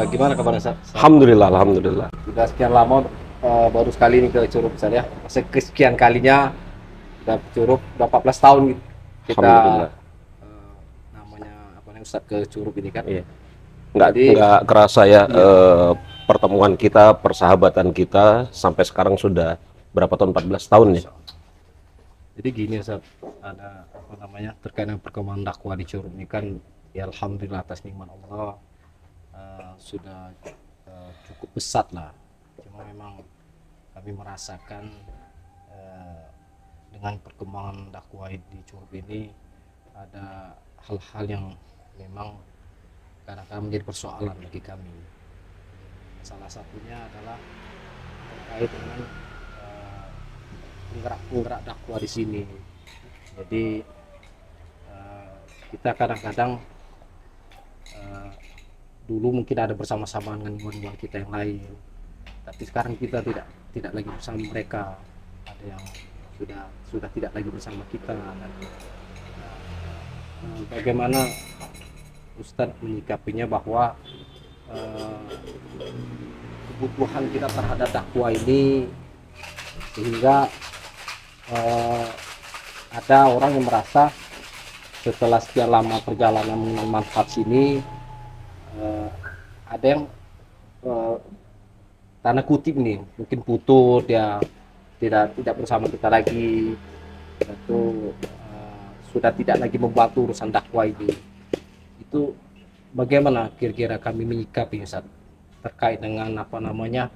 Gimana kabar Ustaz? Alhamdulillah, alhamdulillah. Sudah sekian lama baru sekali ini ke Curug Ustaz ya. Kesekian kalinya udah Curug udah 14 tahun gitu. Kita Alhamdulillah. namanya apa namanya Ustaz ke Curug ini kan. Iya. Jadi Nggak kerasa ya, iya. pertemuan kita, persahabatan kita sampai sekarang sudah berapa tahun? 14 tahun ya. Jadi gini Ustaz, ada apa namanya terkait dengan perkembangan dakwah di Curug ini kan ya alhamdulillah atas nikmat Allah sudah cukup besar lah. Cuma memang kami merasakan eh, dengan perkembangan dakwah di Curug ini ada hal-hal yang memang kadang-kadang menjadi persoalan bagi kami. Salah satunya adalah terkait dengan penggerak-penggerak dakwah di sini. Jadi kita kadang-kadang eh, dulu mungkin ada bersama-sama dengan iwan-iwan kita yang lain, tapi sekarang kita tidak lagi bersama mereka. Ada yang sudah tidak lagi bersama kita. Dan, bagaimana Ustadz menyikapinya bahwa kebutuhan kita terhadap dakwah ini sehingga ada orang yang merasa setelah sekian lama perjalanan manfaat sini ada yang tanda kutip nih mungkin putus, dia tidak bersama kita lagi atau sudah tidak lagi membantu urusan dakwah ini. Itu bagaimana kira-kira kami menyikapi Ustaz terkait dengan apa namanya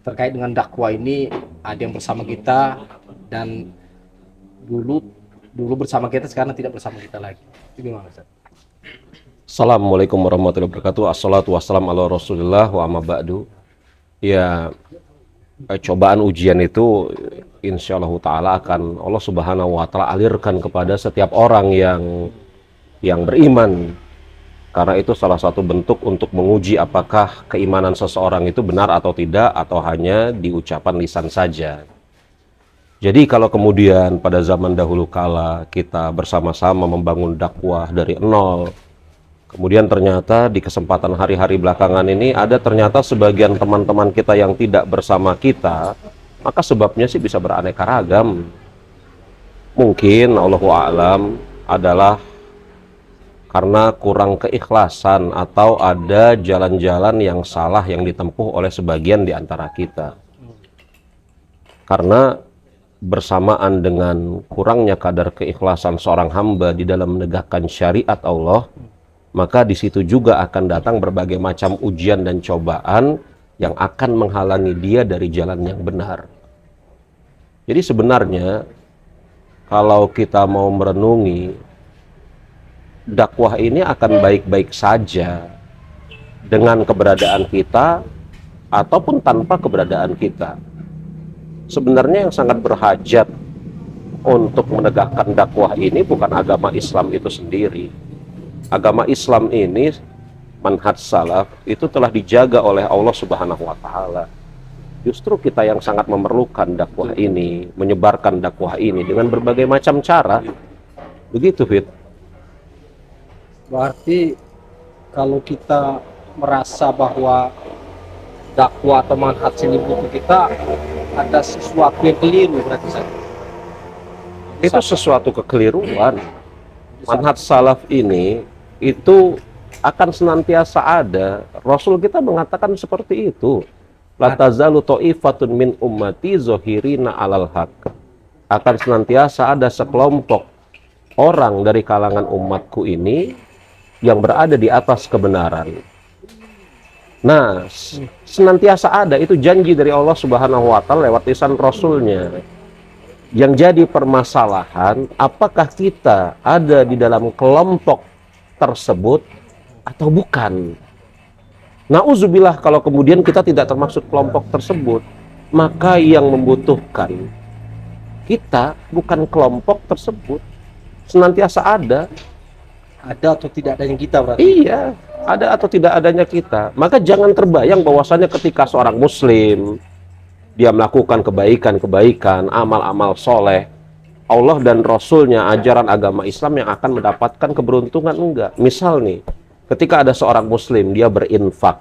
terkait dengan dakwah ini, ada yang bersama kita dan dulu bersama kita sekarang tidak bersama kita lagi. Itu gimana Ustaz? Assalamualaikum warahmatullahi wabarakatuh. Assalatu wassalamu ala rasulillah wa amma ba'du. Ya, cobaan ujian itu insya Allah ta'ala akan Allah subhanahu wa ta'ala alirkan kepada setiap orang yang beriman, karena itu salah satu bentuk untuk menguji apakah keimanan seseorang itu benar atau tidak, atau hanya di ucapan lisan saja. Jadi kalau kemudian pada zaman dahulu kala kita bersama-sama membangun dakwah dari nol, kemudian ternyata di kesempatan hari-hari belakangan ini ada ternyata sebagian teman-teman kita yang tidak bersama kita, maka sebabnya sih bisa beraneka ragam. Mungkin Allahu a'lam adalah karena kurang keikhlasan atau ada jalan-jalan yang salah yang ditempuh oleh sebagian di antara kita. Karena bersamaan dengan kurangnya kadar keikhlasan seorang hamba di dalam menegakkan syariat Allah, maka di situ juga akan datang berbagai macam ujian dan cobaan yang akan menghalangi dia dari jalan yang benar. Jadi sebenarnya kalau kita mau merenungi, dakwah ini akan baik-baik saja dengan keberadaan kita ataupun tanpa keberadaan kita. Sebenarnya yang sangat berhajat untuk menegakkan dakwah ini bukan agama Islam itu sendiri. Agama Islam ini, manhaj salaf, itu telah dijaga oleh Allah Subhanahu wa Ta'ala. Justru kita yang sangat memerlukan dakwah ini, menyebarkan dakwah ini dengan berbagai macam cara. Begitu, Fit. Berarti kalau kita merasa bahwa dakwah atau manhaj ini butuh kita, ada sesuatu yang keliru berarti Ustaz. Itu sesuatu kekeliruan. Manhaj salaf ini itu akan senantiasa ada. Rasul kita mengatakan seperti itu. La tazalu ta'ifatun min ummati zahirina 'alal haq. Akan senantiasa ada sekelompok orang dari kalangan umatku ini yang berada di atas kebenaran. Nah, senantiasa ada, itu janji dari Allah Subhanahu wa Ta'ala lewat lisan Rasulnya. Yang jadi permasalahan, apakah kita ada di dalam kelompok tersebut atau bukan. Nauzubillah kalau kemudian kita tidak termasuk kelompok tersebut, maka yang membutuhkan kita bukan kelompok tersebut. Senantiasa ada Ada atau tidak adanya kita berarti. iya, ada atau tidak adanya kita. Maka jangan terbayang bahwasanya ketika seorang muslim dia melakukan kebaikan-kebaikan, amal-amal soleh, Allah dan Rasulnya, ajaran agama Islam yang akan mendapatkan keberuntungan? Enggak. Misal nih, ketika ada seorang muslim, dia berinfak,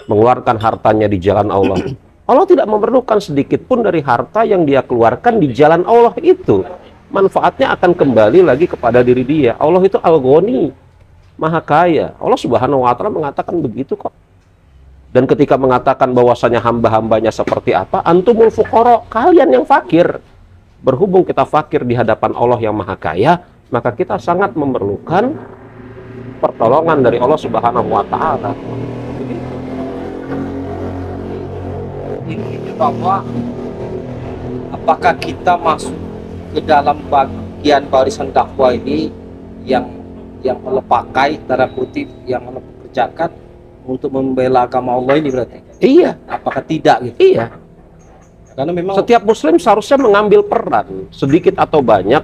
mengeluarkan hartanya di jalan Allah. Allah tidak memerlukan sedikit pun dari harta yang dia keluarkan di jalan Allah itu. Manfaatnya akan kembali lagi kepada diri dia. Allah itu Al-Ghani, Maha Kaya. Allah Subhanahu wa Ta'ala mengatakan begitu kok. Dan ketika mengatakan bahwasanya hamba-hambanya seperti apa, antumul fuqara, kalian yang fakir. Berhubung kita fakir di hadapan Allah yang Maha Kaya, maka kita sangat memerlukan pertolongan dari Allah Subhanahu wa Ta'ala. Ini bahwa apakah kita masuk ke dalam bagian barisan dakwah ini yang Allah pakai, tanda kutip, yang Allah kerjakan untuk membela agama Allah ini berarti? Iya. Apakah tidak gitu? Iya. Karena memang Setiap muslim seharusnya mengambil peran sedikit atau banyak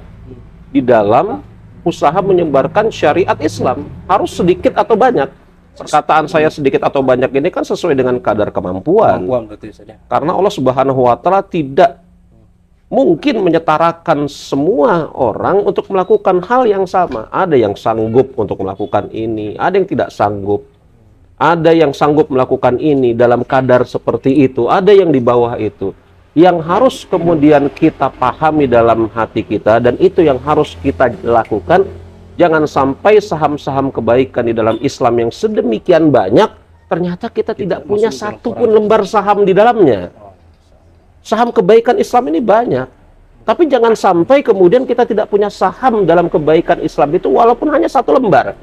di dalam usaha menyebarkan syariat Islam. Harus sedikit atau banyak. Perkataan saya sedikit atau banyak ini kan sesuai dengan kadar kemampuan. berarti saja. Karena Allah Subhanahu wa Ta'ala tidak mungkin menyetarakan semua orang untuk melakukan hal yang sama. Ada yang sanggup untuk melakukan ini, ada yang tidak sanggup. Ada yang sanggup melakukan ini dalam kadar seperti itu, ada yang di bawah itu. Yang harus kemudian kita pahami dalam hati kita, dan itu yang harus kita lakukan. Jangan sampai saham-saham kebaikan di dalam Islam yang sedemikian banyak, ternyata kita tidak punya satu pun lembar saham di dalamnya. Saham kebaikan Islam ini banyak, tapi jangan sampai kemudian kita tidak punya saham dalam kebaikan Islam itu walaupun hanya satu lembar.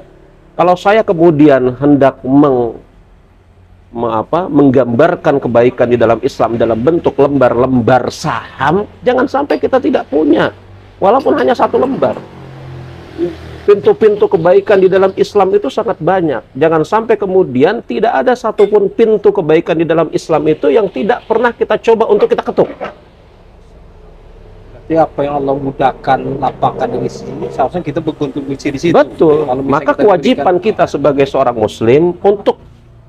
Kalau saya kemudian hendak menggambarkan kebaikan di dalam Islam dalam bentuk lembar-lembar saham, jangan sampai kita tidak punya walaupun hanya satu lembar. Pintu-pintu kebaikan di dalam Islam itu sangat banyak. Jangan sampai kemudian tidak ada satupun pintu kebaikan di dalam Islam itu yang tidak pernah kita coba untuk kita ketuk. Berarti apa yang Allah mudahkan, lapangkan di sini, seharusnya kita berkontribusi di situ. Betul. Kalau misalnya Maka kita kewajiban berikan, kita sebagai seorang muslim untuk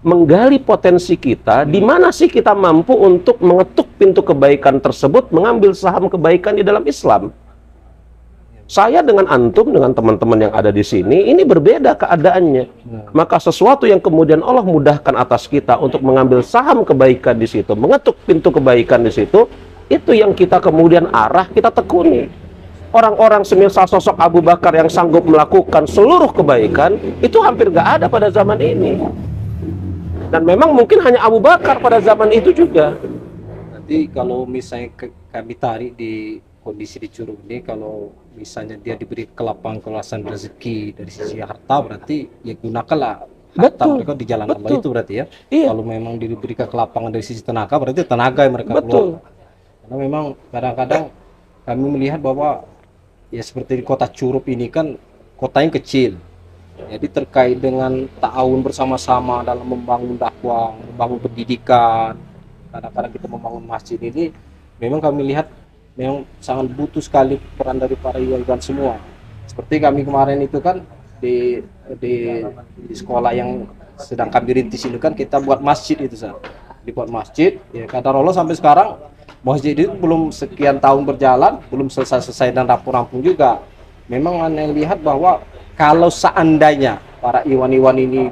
menggali potensi kita, di mana sih kita mampu untuk mengetuk pintu kebaikan tersebut, mengambil saham kebaikan di dalam Islam. Saya dengan antum, dengan teman-teman yang ada di sini, ini berbeda keadaannya. Maka sesuatu yang kemudian Allah mudahkan atas kita untuk mengambil saham kebaikan di situ, mengetuk pintu kebaikan di situ, itu yang kita kemudian kita tekuni. Orang-orang semisal sosok Abu Bakar yang sanggup melakukan seluruh kebaikan, itu hampir nggak ada pada zaman ini. Dan memang mungkin hanya Abu Bakar pada zaman itu juga. nanti kalau misalnya kami tarik di kondisi di Curug ini, kalau misalnya dia diberi kelapangan rezeki dari sisi harta, berarti ya gunakanlah harta mereka di jalan Allah itu berarti ya. Iya. Kalau memang diberi kelapangan dari sisi tenaga, berarti tenaga yang mereka keluar. Karena memang kadang-kadang kami melihat bahwa ya seperti di kota Curug ini kan kotanya kecil. Jadi terkait dengan ta'awun bersama-sama dalam membangun dakwah, membangun pendidikan, kadang-kadang kita membangun masjid ini, memang kami lihat memang sangat butuh sekali peran dari para iwan semua. Seperti kami kemarin itu kan di sekolah yang sedang kami rintis ini kan kita buat masjid itu, dibuat masjid. Ya kata Allah sampai sekarang masjid itu belum sekian tahun berjalan, belum selesai dan rampung-rampung juga. Memang Anda lihat bahwa kalau seandainya para iwan-iwan ini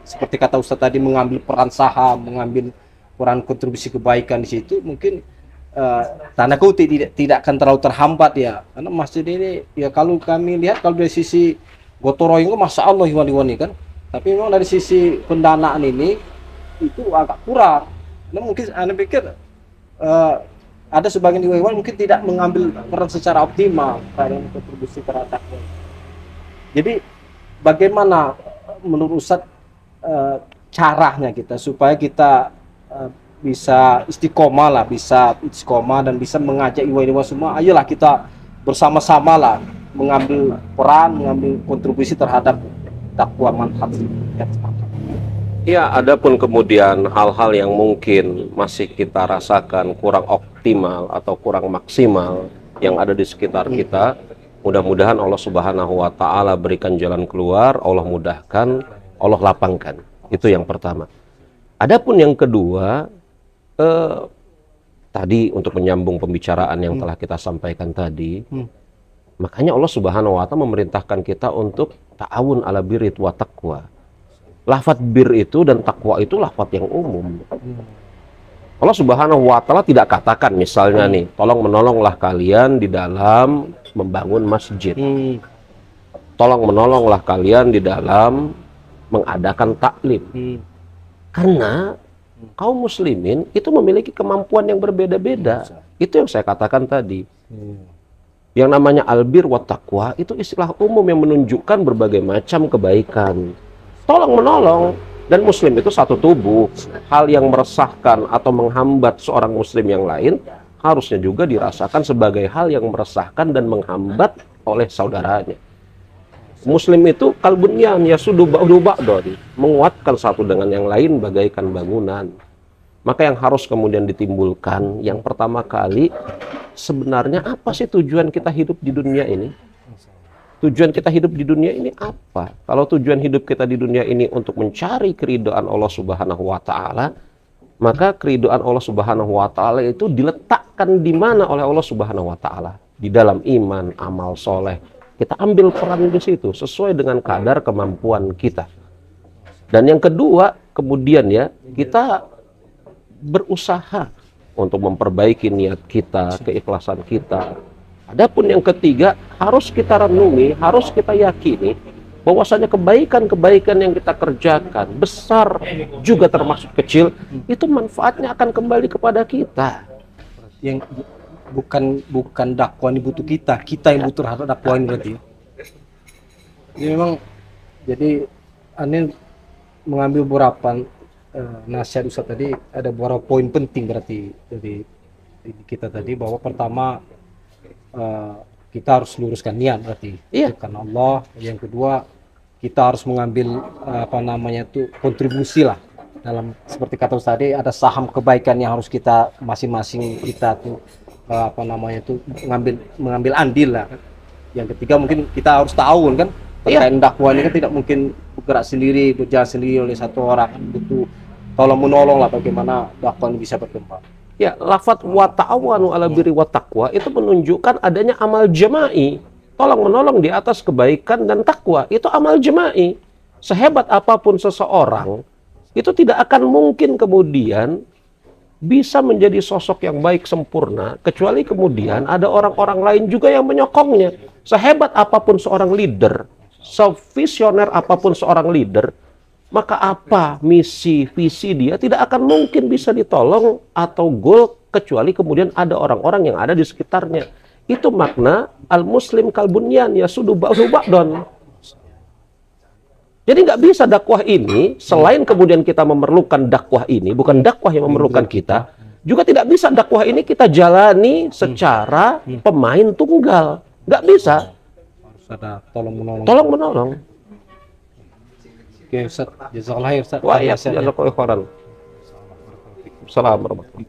seperti kata Ustaz tadi mengambil peran saham, mengambil peran kontribusi kebaikan di situ, mungkin tanda kutip tidak akan terlalu terhambat ya. Karena masjid ini ya kalau kami lihat kalau dari sisi gotong royong, masya Allah iwan-iwan ini kan, tapi memang dari sisi pendanaan ini itu agak kurang. Nah, mungkin Anda pikir ada sebagian iwan mungkin tidak mengambil peran secara optimal dalam kontribusi terhadap. Jadi bagaimana menurut Ustaz caranya kita supaya kita bisa istiqomah lah, bisa istiqomah dan bisa mengajak iwan-iwan semua, ayolah kita bersama-sama lah mengambil peran, mengambil kontribusi terhadap dakwah manhaj. Ya, adapun kemudian hal-hal yang mungkin masih kita rasakan kurang optimal atau kurang maksimal yang ada di sekitar kita, mudah-mudahan Allah Subhanahu wa Ta'ala berikan jalan keluar, Allah mudahkan, Allah lapangkan. Itu yang pertama. Adapun yang kedua, tadi untuk menyambung pembicaraan yang telah kita sampaikan tadi, Makanya Allah Subhanahu wa taala memerintahkan kita untuk ta'awun ala birri wa taqwa. Lafaz bir itu dan takwa itu lafaz yang umum. Allah Subhanahu wa taala tidak katakan misalnya nih, tolong menolonglah kalian di dalam membangun masjid. Tolong menolonglah kalian di dalam mengadakan taklim. Karena kaum muslimin itu memiliki kemampuan yang berbeda-beda. Itu yang saya katakan tadi. Yang namanya albir wa taqwa itu istilah umum yang menunjukkan berbagai macam kebaikan. Tolong menolong, dan muslim itu satu tubuh. Hal yang meresahkan atau menghambat seorang muslim yang lain harusnya juga dirasakan sebagai hal yang meresahkan dan menghambat oleh saudaranya. Muslim itu kalbunyan yasudu ba'du ba'don, menguatkan satu dengan yang lain bagaikan bangunan. Maka yang harus kemudian ditimbulkan, yang pertama kali, sebenarnya apa sih tujuan kita hidup di dunia ini? Tujuan kita hidup di dunia ini apa? Kalau tujuan hidup kita di dunia ini untuk mencari keridhaan Allah Subhanahu wa taala, maka keridhaan Allah Subhanahu wa taala itu diletakkan di mana oleh Allah Subhanahu wa taala? Di dalam iman, amal soleh. Kita ambil peran di situ sesuai dengan kadar kemampuan kita. Dan yang kedua, kemudian ya, kita berusaha untuk memperbaiki niat kita, keikhlasan kita. Adapun yang ketiga, harus kita renungi, harus kita yakini bahwasanya kebaikan-kebaikan yang kita kerjakan, besar juga termasuk kecil, itu manfaatnya akan kembali kepada kita. Yang bukan dakwah ini butuh kita yang butuh terhadap dakwah ini berarti. Jadi memang, jadi Ane mengambil beberapa nasihat Ustaz tadi, ada beberapa poin penting berarti dari kita tadi, bahwa pertama kita harus luruskan niat berarti karena Allah. Yang kedua, kita harus mengambil kontribusi lah dalam, seperti kata Ustaz tadi, ada saham kebaikan yang harus kita masing-masing kita tuh mengambil andil lah. Yang ketiga, mungkin kita harus tahu kan terkait dakwah ini kan tidak mungkin bergerak sendiri, berjalan sendiri oleh satu orang, butuh tolong menolong lah bagaimana dakwah ini bisa berkembang. Ya, lafadz wa ta'awanu ala birri wa taqwa itu menunjukkan adanya amal jama'i. Tolong menolong di atas kebaikan dan takwa, itu amal jama'i. Sehebat apapun seseorang, itu tidak akan mungkin kemudian bisa menjadi sosok yang baik sempurna, kecuali kemudian ada orang-orang lain juga yang menyokongnya. Sehebat apapun seorang leader, sevisioner apapun seorang leader, maka apa misi, visi dia tidak akan mungkin bisa ditolong atau goal kecuali kemudian ada orang-orang yang ada di sekitarnya. Itu makna al-muslim kalbunyan yasudu ba'du ba'don. Jadi nggak bisa dakwah ini, selain kemudian kita memerlukan dakwah ini, bukan dakwah yang memerlukan kita, juga tidak bisa dakwah ini kita jalani secara pemain tunggal. Nggak bisa. Harus ada tolong-menolong. Tolong-menolong. Oke Ustaz, jazakallah khair Ustaz. Wa ya, jazakallahu khairan. Assalamualaikum warahmatullahi wabarakatuh.